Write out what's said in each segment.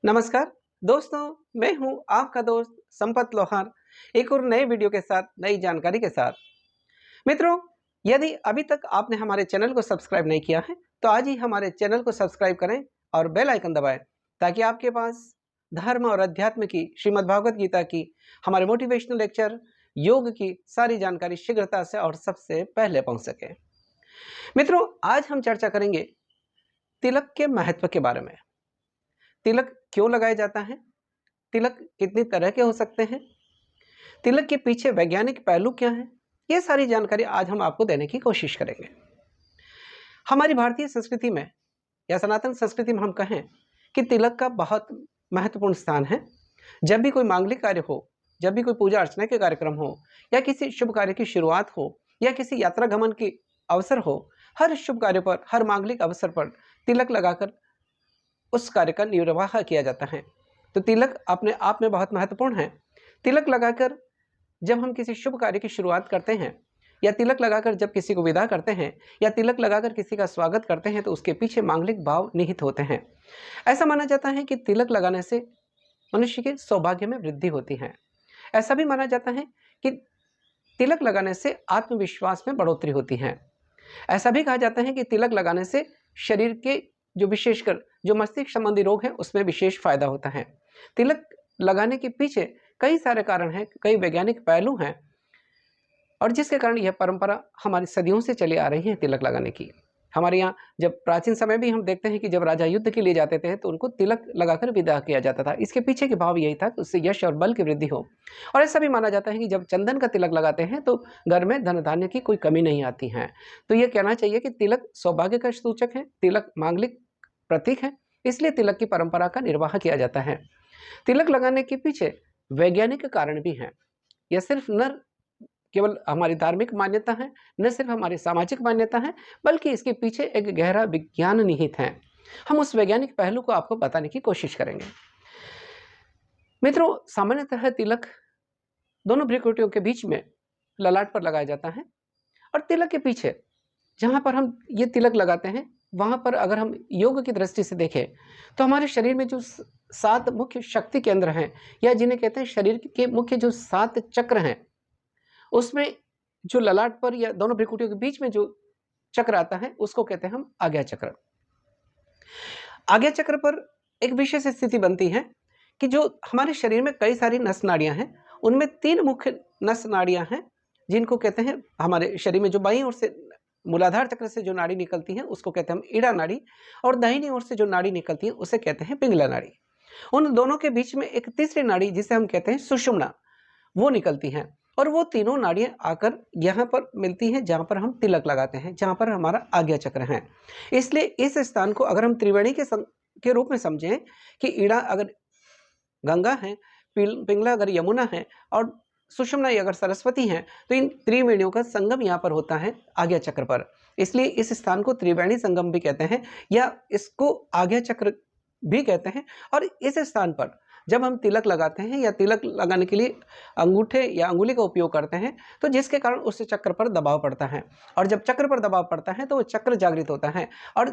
नमस्कार दोस्तों, मैं हूं आपका दोस्त संपत लोहार, एक और नए वीडियो के साथ नई जानकारी के साथ। मित्रों, यदि अभी तक आपने हमारे चैनल को सब्सक्राइब नहीं किया है तो आज ही हमारे चैनल को सब्सक्राइब करें और बेल आइकन दबाएं ताकि आपके पास धर्म और अध्यात्म की, श्रीमद् भागवत गीता की, हमारे मोटिवेशनल लेक्चर, योग की सारी जानकारी शीघ्रता से और सबसे पहले पहुंच सके। मित्रों, आज हम चर्चा करेंगे तिलक के महत्व के बारे में। तिलक क्यों लगाया जाता है, तिलक कितनी तरह के हो सकते हैं, तिलक के पीछे वैज्ञानिक पहलू क्या है, ये सारी जानकारी आज हम आपको देने की कोशिश करेंगे। हमारी भारतीय संस्कृति में या सनातन संस्कृति में हम कहें कि तिलक का बहुत महत्वपूर्ण स्थान है। जब भी कोई मांगलिक कार्य हो, जब भी कोई पूजा अर्चना के कार्यक्रम हो, या किसी शुभ कार्य की शुरुआत हो, या किसी यात्रा गमन की अवसर हो, हर शुभ कार्य पर, हर मांगलिक अवसर पर तिलक लगाकर उस कार्य का निर्वाह किया जाता है। तो तिलक अपने आप में बहुत महत्वपूर्ण है। तिलक लगाकर जब हम किसी शुभ कार्य की शुरुआत करते हैं, या तिलक लगाकर जब किसी को विदा करते हैं, या तिलक लगाकर किसी का स्वागत करते हैं, तो उसके पीछे मांगलिक भाव निहित होते हैं। ऐसा माना जाता है कि तिलक लगाने से मनुष्य के सौभाग्य में वृद्धि होती है। ऐसा भी माना जाता है कि तिलक लगाने से आत्मविश्वास में बढ़ोतरी होती है। ऐसा भी कहा जाता है कि तिलक लगाने से शरीर के जो विशेषकर जो मस्तिष्क संबंधी रोग हैं उसमें विशेष फायदा होता है। तिलक लगाने के पीछे कई सारे कारण हैं, कई वैज्ञानिक पहलू हैं, और जिसके कारण यह परंपरा हमारी सदियों से चली आ रही है तिलक लगाने की। हमारे यहाँ जब प्राचीन समय भी हम देखते हैं कि जब राजा युद्ध के लिए जाते थे तो उनको तिलक लगाकर विदा किया जाता था। इसके पीछे के भाव यही था कि उससे यश और बल की वृद्धि हो। और ऐसा भी माना जाता है कि जब चंदन का तिलक लगाते हैं तो घर में धन धान्य की कोई कमी नहीं आती है। तो ये कहना चाहिए कि तिलक सौभाग्य का सूचक है, तिलक मांगलिक प्रतीक है, इसलिए तिलक की परंपरा का निर्वाह किया जाता है। तिलक लगाने के पीछे वैज्ञानिक कारण भी हैं। यह सिर्फ न केवल हमारी धार्मिक मान्यता है, न सिर्फ हमारी सामाजिक मान्यता है, बल्कि इसके पीछे एक गहरा विज्ञान निहित है। हम उस वैज्ञानिक पहलू को आपको बताने की कोशिश करेंगे। मित्रों, सामान्यतः तिलक दोनों भ्रुकुटियों के बीच में ललाट पर लगाया जाता है, और तिलक के पीछे जहाँ पर हम ये तिलक लगाते हैं वहाँ पर अगर हम योग की दृष्टि से देखें तो हमारे शरीर में जो 7 मुख्य शक्ति केंद्र हैं, या जिन्हें कहते हैं शरीर के मुख्य जो 7 चक्र हैं, उसमें जो ललाट पर या दोनों भ्रुकुटियों के बीच में जो चक्र आता है उसको कहते हैं हम आज्ञा चक्र। आज्ञा चक्र पर एक विशेष स्थिति बनती है कि जो हमारे शरीर में कई सारी नस नाड़ियां हैं, उनमें 3 मुख्य नस नाड़ियां हैं जिनको कहते हैं, हमारे शरीर में जो बाईं ओर से मूलाधार चक्र से जो नाड़ी निकलती है उसको कहते हैं हम ईड़ा नाड़ी, और दाहिनी ओर से जो नाड़ी निकलती है उसे कहते हैं पिंगला नाड़ी। उन दोनों के बीच में एक तीसरी नाड़ी जिसे हम कहते हैं सुषुम्ना, वो निकलती है, और वो तीनों नाड़ियां आकर यहाँ पर मिलती हैं जहाँ पर हम तिलक लगाते हैं, जहाँ पर हमारा आज्ञा चक्र है। इसलिए इस स्थान को अगर हम त्रिवेणी के रूप में समझें कि ईड़ा अगर गंगा है, पिंगला अगर यमुना है, और सुषुम्ना अगर सरस्वती है, तो इन त्रिवेणियों का संगम यहाँ पर होता है आज्ञा चक्र पर। इसलिए इस स्थान को त्रिवेणी संगम भी कहते हैं, या इसको आज्ञा चक्र भी कहते हैं। और इस स्थान पर जब हम तिलक लगाते हैं या तिलक लगाने के लिए अंगूठे या अंगुली का उपयोग करते हैं, तो जिसके कारण उस चक्र पर दबाव पड़ता है, और जब चक्र पर दबाव पड़ता है तो वो चक्र जागृत होता है, और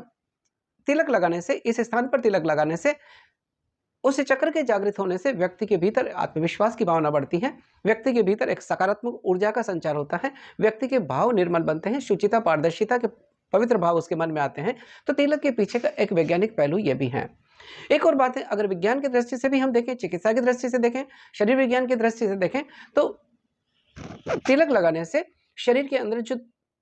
तिलक लगाने से, इस स्थान पर तिलक लगाने से, उस चक्र के जागृत होने से व्यक्ति के भीतर आत्मविश्वास की भावना बढ़ती है, व्यक्ति के भीतर एक सकारात्मक ऊर्जा का संचार होता है, व्यक्ति के भाव निर्मल बनते हैं, शुचिता, पारदर्शिता के पवित्र भाव उसके मन में आते हैं। तो तिलक के पीछे का एक वैज्ञानिक पहलू यह भी है। एक और बात है, अगर विज्ञान की दृष्टि से भी हम देखें, चिकित्सा की दृष्टि से देखें, शरीर विज्ञान की दृष्टि से देखें, तो तिलक लगाने से शरीर के अंदर जो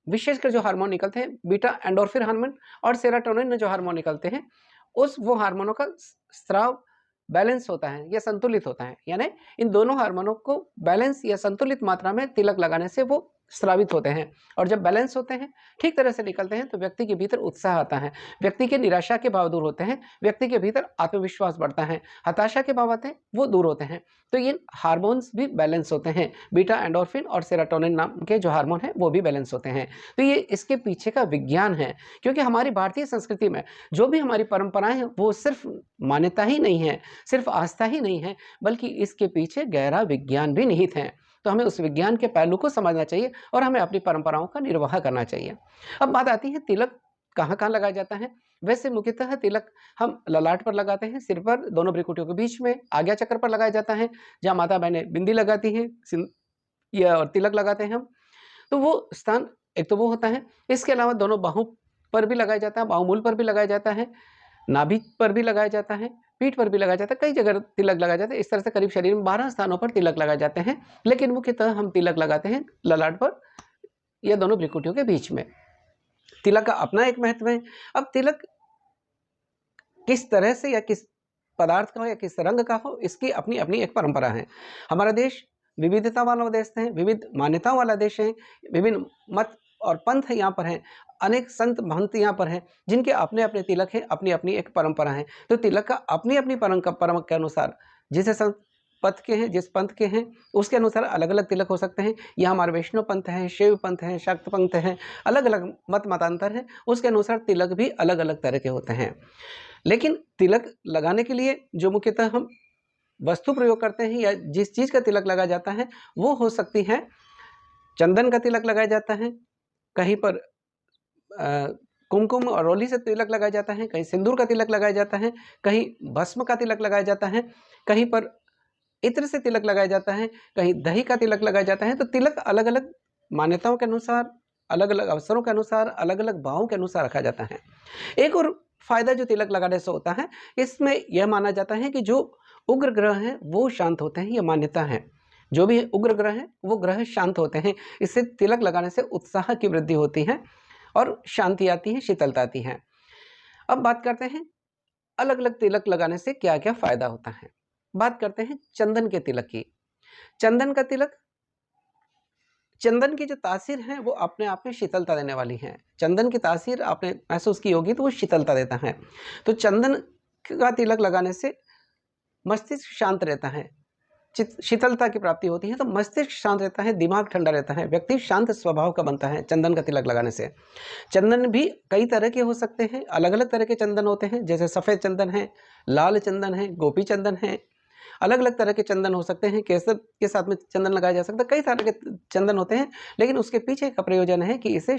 विशेषकर जो हार्मोन निकलते हैं, बीटा एंडोर्फिन हार्मोन और सेरोटोनिन जो हार्मोन निकलते हैं, वो हार्मोनों का स्राव बैलेंस होता है या संतुलित होता है। यानी इन दोनों हार्मोनों को बैलेंस या संतुलित मात्रा में तिलक लगाने से वो स्रावित होते हैं, और जब बैलेंस होते हैं, ठीक तरह से निकलते हैं, तो व्यक्ति के भीतर उत्साह आता है, व्यक्ति के निराशा के भाव दूर होते हैं, व्यक्ति के भीतर आत्मविश्वास बढ़ता है, हताशा के भाव आते हैं वो दूर होते हैं। तो ये हार्मोन्स भी बैलेंस होते हैं, बीटा एंडोर्फिन और सेरोटोनिन नाम के जो हार्मोन हैं वो भी बैलेंस होते हैं। तो ये इसके पीछे का विज्ञान है, क्योंकि हमारी भारतीय संस्कृति में जो भी हमारी परंपराएं हैं वो सिर्फ मान्यता ही नहीं है, सिर्फ आस्था ही नहीं है, बल्कि इसके पीछे गहरा विज्ञान भी निहित है। तो हमें उस विज्ञान के पहलू को समझना चाहिए और हमें अपनी परंपराओं का निर्वाह करना चाहिए। अब बात आती है तिलक कहाँ-कहाँ लगाया जाता है? वैसे मुख्यतः तिलक हम ललाट पर लगाते हैं, सिर पर, दोनों भ्रुकुटियों के बीच में, आज्ञा चक्र पर लगाया जाता है, जहाँ माता-बहनें बिंदी लगाती हैं, या और तिलक लगाते हैं हम। तो वो स्थान एक तो वो होता है, इसके अलावा दोनों बाहों पर भी लगाया जाता है, बाहुमूल पर भी लगाया जाता है, नाभि पर भी लगाया जाता है, पीठ पर भी लगाया जाता है, कई जगह तिलक लगाया जाता है। इस तरह से करीब शरीर में 12 स्थानों पर तिलक लगाए जाते हैं, लेकिन मुख्यतः हम तिलक लगाते हैं ललाट पर या दोनों भ्रुकुटियों के बीच में। तिलक का अपना एक महत्व है। अब तिलक किस तरह से या किस पदार्थ का हो या किस रंग का हो, इसकी अपनी-अपनी एक परंपरा है। हमारा देश विविधता वाला देश है, विविध मान्यताओं वाला देश है, विभिन्न मत और पंथ यहाँ पर हैं, अनेक संत महंत यहाँ पर हैं, जिनके अपने-अपने तिलक हैं, अपनी-अपनी एक परंपरा है। तो तिलक का अपनी-अपनी परंपरा के अनुसार जिस संत पथ के हैं, जिस पंथ के हैं, उसके अनुसार अलग-अलग तिलक हो सकते हैं। यहाँ हमारे वैष्णव पंथ हैं, शैव पंथ हैं, शाक्त पंथ हैं, अलग-अलग मतांतर हैं, उसके अनुसार तिलक भी अलग-अलग तरह के होते हैं। लेकिन तिलक लगाने के लिए जो मुख्यतः हम वस्तु प्रयोग करते हैं या जिस चीज़ का तिलक लगाया जाता है, वो हो सकती है चंदन का तिलक लगाया जाता है, कहीं पर कुमकुम और रोली से तिलक लगाया जाता है, कहीं सिंदूर का तिलक लगाया जाता है, कहीं भस्म का तिलक लगाया जाता है, कहीं पर इत्र से तिलक लगाया जाता है, कहीं दही का तिलक लगाया जाता है। तो तिलक अलग-अलग मान्यताओं के अनुसार, अलग-अलग अवसरों के अनुसार, अलग-अलग भावों के अनुसार रखा जाता है। एक और फायदा जो तिलक लगाने से होता है, इसमें यह माना जाता है कि जो उग्र ग्रह हैं वो शांत होते हैं, ये मान्यता है। जो भी उग्र ग्रह हैं वो ग्रह शांत होते हैं। इससे तिलक लगाने से उत्साह की वृद्धि होती है और शांति आती है, शीतलता आती है। अब बात करते हैं अलग-अलग तिलक लगाने से क्या-क्या फायदा होता है। बात करते हैं चंदन के तिलक की। चंदन का तिलक, चंदन की जो तासीर है वो अपने आप में शीतलता देने वाली है। चंदन की तासीर आपने महसूस की होगी तो वो शीतलता देता है। तो चंदन का तिलक लगाने से मस्तिष्क शांत रहता है, शीतलता की प्राप्ति होती है। तो मस्तिष्क शांत रहता है, दिमाग ठंडा रहता है, व्यक्ति शांत स्वभाव का बनता है चंदन का तिलक लगाने से। चंदन भी कई तरह के हो सकते हैं, अलग-अलग तरह के चंदन होते हैं, जैसे सफ़ेद चंदन है, लाल चंदन है, गोपी चंदन है, अलग-अलग तरह के चंदन हो सकते हैं, केसर के साथ में चंदन लगाया जा सकता है, कई तरह के चंदन होते हैं, लेकिन उसके पीछे का प्रयोजन है कि इसे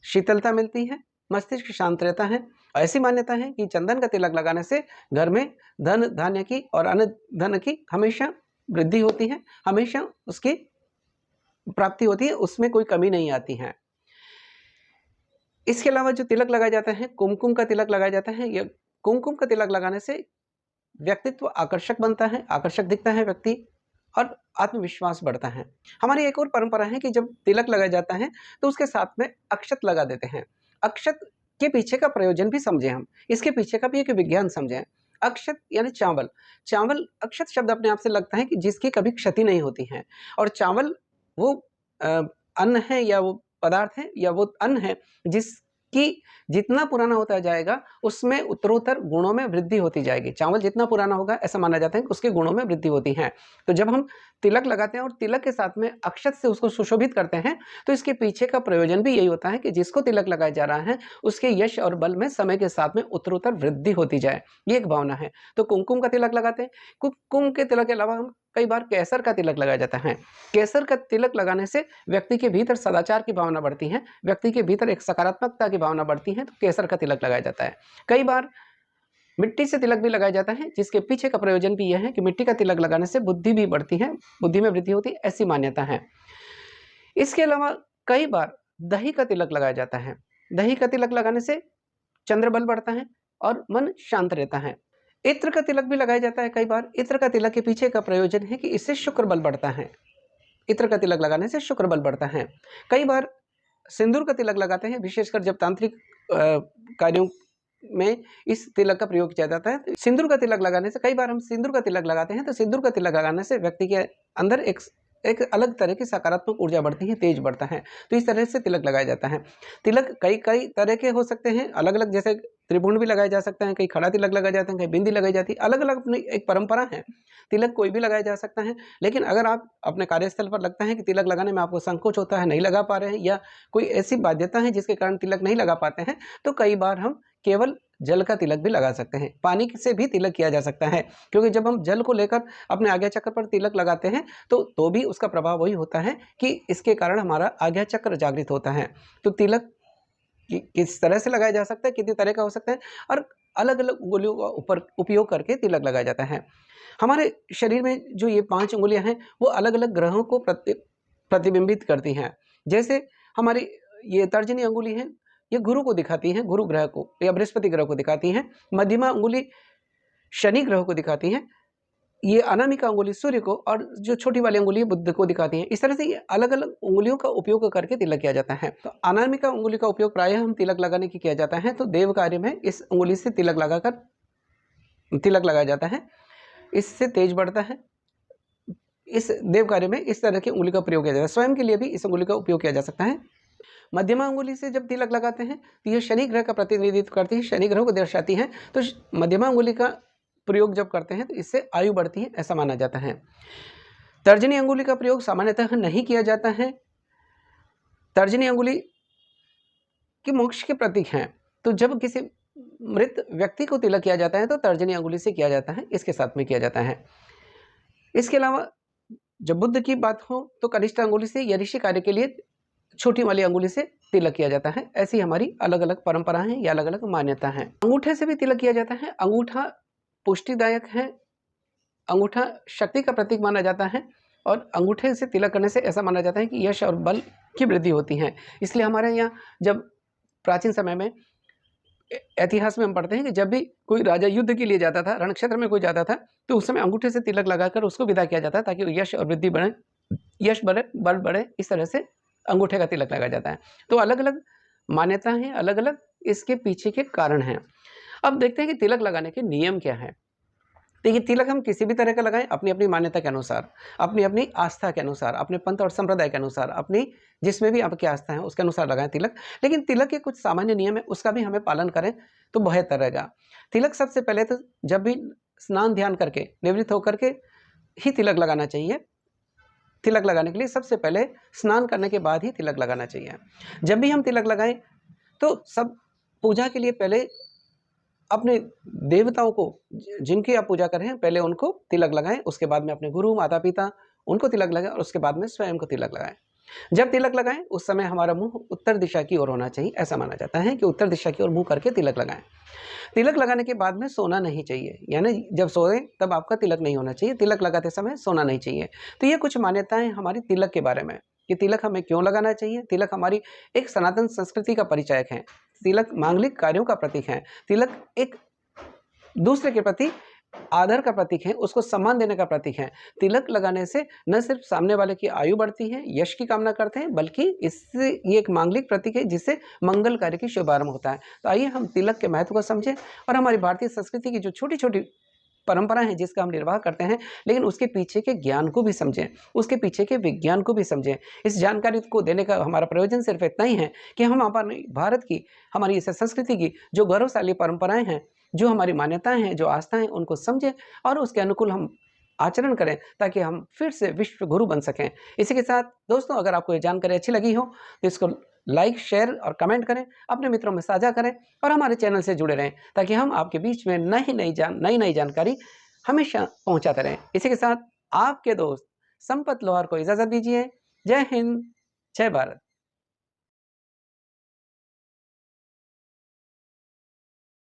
शीतलता मिलती है, मस्तिष्क शांत रहता है। ऐसी मान्यता है कि चंदन का तिलक लगाने से घर में धन धान्य की और अन्य धन की हमेशा वृद्धि होती है, हमेशा उसकी प्राप्ति होती है, उसमें कोई कमी नहीं आती है। इसके अलावा जो तिलक लगाया जाता है, कुमकुम का तिलक लगाया जाता है। यह कुमकुम का तिलक लगाने से व्यक्तित्व आकर्षक बनता है, आकर्षक दिखता है व्यक्ति और आत्मविश्वास बढ़ता है। हमारी एक और परंपरा है कि जब तिलक लगाया जाता है तो उसके साथ में अक्षत लगा देते हैं। अक्षत के पीछे का प्रयोजन भी समझें हम, इसके पीछे का भी एक विज्ञान समझें। अक्षत यानी चावल, चावल अक्षत शब्द अपने आप से लगता है कि जिसकी कभी क्षति नहीं होती है, और चावल वो अन्न है या वो पदार्थ है या वो अन्न है जिसकी जितना पुराना होता जाएगा उसमें उत्तरोत्तर गुणों में वृद्धि होती जाएगी। चावल जितना पुराना होगा ऐसा माना जाता है कि उसके गुणों में वृद्धि होती है। तो जब हम तिलक लगाते हैं और तिलक के साथ में अक्षत से उसको सुशोभित करते हैं तो इसके पीछे का प्रयोजन भी यही होता है कि जिसको तिलक लगाया जा रहा है उसके यश और बल में समय के साथ में उत्तरोत्तर वृद्धि होती जाए, ये एक भावना है। तो कुमकुम का तिलक लगाते हैं। कुमकुम के तिलक के अलावा हम कई बार केसर का तिलक लगाया जाता है। केसर का तिलक लगाने से व्यक्ति के भीतर सदाचार की भावना बढ़ती है, व्यक्ति के भीतर एक सकारात्मकता की भावना बढ़ती है, तो केसर का तिलक लगाया जाता है। कई बार मिट्टी से तिलक भी लगाया जाता है, जिसके पीछे का प्रयोजन भी यह है कि मिट्टी का तिलक लगाने से बुद्धि भी बढ़ती है, बुद्धि में वृद्धि होती है, ऐसी मान्यता है। इसके अलावा कई बार दही का तिलक लगाया जाता है। दही का तिलक लगाने से चंद्र बल बढ़ता है और मन शांत रहता है। इत्र का तिलक भी लगाया जाता है कई बार। इत्र का तिलक के पीछे का प्रयोजन है कि इससे शुक्र बल बढ़ता है। इत्र का तिलक लगाने से शुक्र बल बढ़ता है। कई बार सिंदूर का तिलक लगाते हैं, विशेषकर जब तांत्रिक कार्यों में इस तिलक का प्रयोग किया जाता है। सिंदूर का तिलक लगाने से, कई बार हम सिंदूर का तिलक लगाते हैं तो सिंदूर का तिलक लगाने से व्यक्ति के अंदर एक अलग तरह की सकारात्मक ऊर्जा बढ़ती है, तेज बढ़ता है। तो इस तरह से तिलक लगाया जाता है। तिलक कई तरह के हो सकते हैं, अलग-अलग, जैसे त्रिभुवन भी लगाया जा सकता है, कहीं खड़ा तिलक लगाया जाता है, कहीं बिंदी लगाई जाती है, अलग-अलग अपनी एक परंपरा है। तिलक कोई भी लगाया जा सकता है, लेकिन अगर आप अपने कार्यस्थल पर लगता है कि तिलक लगाने में आपको संकोच होता है, नहीं लगा पा रहे हैं, या कोई ऐसी बाध्यता है जिसके कारण तिलक नहीं लगा पाते हैं, तो कई बार हम केवल जल का तिलक भी लगा सकते हैं। पानी से भी तिलक किया जा सकता है, क्योंकि जब हम जल को लेकर अपने आज्ञा चक्र पर तिलक लगाते हैं तो भी उसका प्रभाव वही होता है कि इसके कारण हमारा आज्ञा चक्र जागृत होता है। तो तिलक कि किस तरह से लगाया जा सकता है, कितनी तरह का हो सकता है, और अलग-अलग उँगलियों का ऊपर उपयोग करके तिलक लगाया जाता है। हमारे शरीर में जो ये 5 उँगलियाँ हैं, वो अलग-अलग ग्रहों को प्रतिबिंबित करती हैं। जैसे हमारी ये तर्जनी अंगुली है, ये गुरु को दिखाती हैं, गुरु ग्रह को या बृहस्पति ग्रह को दिखाती हैं। मध्यमा अंगुली शनि ग्रह को दिखाती हैं। ये अनामिका अंगुली सूर्य को, और जो छोटी वाली अंगुली है बुध को दिखाती हैं। इस तरह से ये अलग-अलग उँगलियों का उपयोग करके तिलक किया जाता है। तो अनामिका अंगुली का उपयोग प्रायः हम तिलक लगाने के किया जाता है, तो देव कार्य में इस अंगुली से तिलक लगाया जाता है। इससे तेज बढ़ता है। इस देव कार्य में इस तरह की अंगुली का प्रयोग किया जाता है। स्वयं के लिए भी इस अंगुली का उपयोग किया जा सकता है। मध्यमा अंगुली से जब तिलक लगाते हैं तो ये शनि ग्रह का प्रतिनिधित्व करती है, शनि ग्रह को दर्शाती है। तो मध्यमा अंगुली का प्रयोग जब करते हैं तो इससे आयु बढ़ती है, ऐसा माना जाता है। तर्जनी अंगुली का प्रयोग सामान्यतः नहीं किया जाता है। तर्जनी अंगुली के मोक्ष के प्रतीक हैं। तो जब किसी मृत व्यक्ति को तिलक किया जाता है तो तर्जनी अंगुली से किया जाता है, इसके साथ में किया जाता है। इसके अलावा जब बुद्ध की बात हो तो कनिष्ठ अंगुली से या ऋषि कार्य के लिए छोटी वाली अंगुली से तिलक किया जाता है। ऐसी हमारी अलग-अलग परंपराएं हैं या अलग-अलग मान्यता हैं। अंगूठे से भी तिलक किया जाता है। अंगूठा पुष्टिदायक है, अंगूठा शक्ति का प्रतीक माना जाता है, और अंगूठे से तिलक करने से ऐसा माना जाता है कि यश और बल की वृद्धि होती है। इसलिए हमारे यहाँ जब प्राचीन समय में इतिहास में हम पढ़ते हैं कि जब भी कोई राजा युद्ध के लिए जाता था, रणक्षेत्र में कोई जाता था, तो उस समय अंगूठे से तिलक लगाकर उसको विदा किया जाता है, ताकि यश और वृद्धि बढ़े, यश बढ़े, बल बढ़े। इस तरह से अंगूठे का तिलक लगाया जाता है। तो अलग-अलग मान्यता हैं, अलग-अलग इसके पीछे के कारण हैं। अब देखते हैं कि तिलक लगाने के नियम क्या हैं। देखिए, तिलक हम किसी भी तरह का लगाएं, अपनी अपनी मान्यता के अनुसार, अपनी अपनी आस्था के अनुसार, अपने पंथ और संप्रदाय के अनुसार, अपनी जिसमें भी आपकी आस्था है उसके अनुसार लगाएं तिलक। लेकिन तिलक के कुछ सामान्य नियम है, उसका भी हमें पालन करें तो बेहतर रहेगा। तिलक सबसे पहले तो जब भी स्नान ध्यान करके निवृत्त होकर के ही तिलक लगाना चाहिए। तिलक लगाने के लिए सबसे पहले स्नान करने के बाद ही तिलक लगाना चाहिए। जब भी हम तिलक लगाएं तो सब पूजा के लिए पहले अपने देवताओं को, जिनकी आप पूजा कर रहे हैं, पहले उनको तिलक लगाएं। उसके बाद में अपने गुरु, माता पिता, उनको तिलक लगाएं, और उसके बाद में स्वयं को तिलक लगाएं। जब तिलक लगाएं उस समय हमारा मुंह उत्तर दिशा की ओर होना चाहिए। ऐसा माना जाता है कि उत्तर दिशा की ओर मुंह करके तिलक लगाएं। तिलक लगाने के बाद में सोना नहीं चाहिए, यानी जब सोए तब आपका तिलक नहीं होना चाहिए। तिलक लगाते समय सोना नहीं चाहिए। तो ये कुछ मान्यताएं हमारी तिलक के बारे में, कि तिलक हमें क्यों लगाना चाहिए। तिलक हमारी एक सनातन संस्कृति का परिचायक है। तिलक मांगलिक कार्यों का प्रतीक है। तिलक एक दूसरे के प्रति आदर का प्रतीक है, उसको सम्मान देने का प्रतीक है। तिलक लगाने से न सिर्फ सामने वाले की आयु बढ़ती है, यश की कामना करते हैं, बल्कि इससे ये एक मांगलिक प्रतीक है जिससे मंगल कार्य की शुभारंभ होता है। तो आइए हम तिलक के महत्व को समझें, और हमारी भारतीय संस्कृति की जो छोटी छोटी परंपराएं हैं जिसका हम निर्वाह करते हैं, लेकिन उसके पीछे के ज्ञान को भी समझें, उसके पीछे के विज्ञान को भी समझें। इस जानकारी को देने का हमारा प्रयोजन सिर्फ इतना ही है कि हम अपने भारत की, हमारी इस संस्कृति की जो गौरवशाली परंपराएं हैं, जो हमारी मान्यताएं हैं, जो आस्थाएं हैं, उनको समझें और उसके अनुकूल हम आचरण करें, ताकि हम फिर से विश्व गुरु बन सकें। इसी के साथ दोस्तों, अगर आपको ये जानकारी अच्छी लगी हो तो इसको लाइक, शेयर और कमेंट करें, अपने मित्रों में साझा करें, और हमारे चैनल से जुड़े रहें, ताकि हम आपके बीच में नई जानकारी हमेशा पहुंचाते रहें। इसी के साथ आपके दोस्त संपत लोहार को इजाज़त दीजिए। जय हिंद, जय भारत।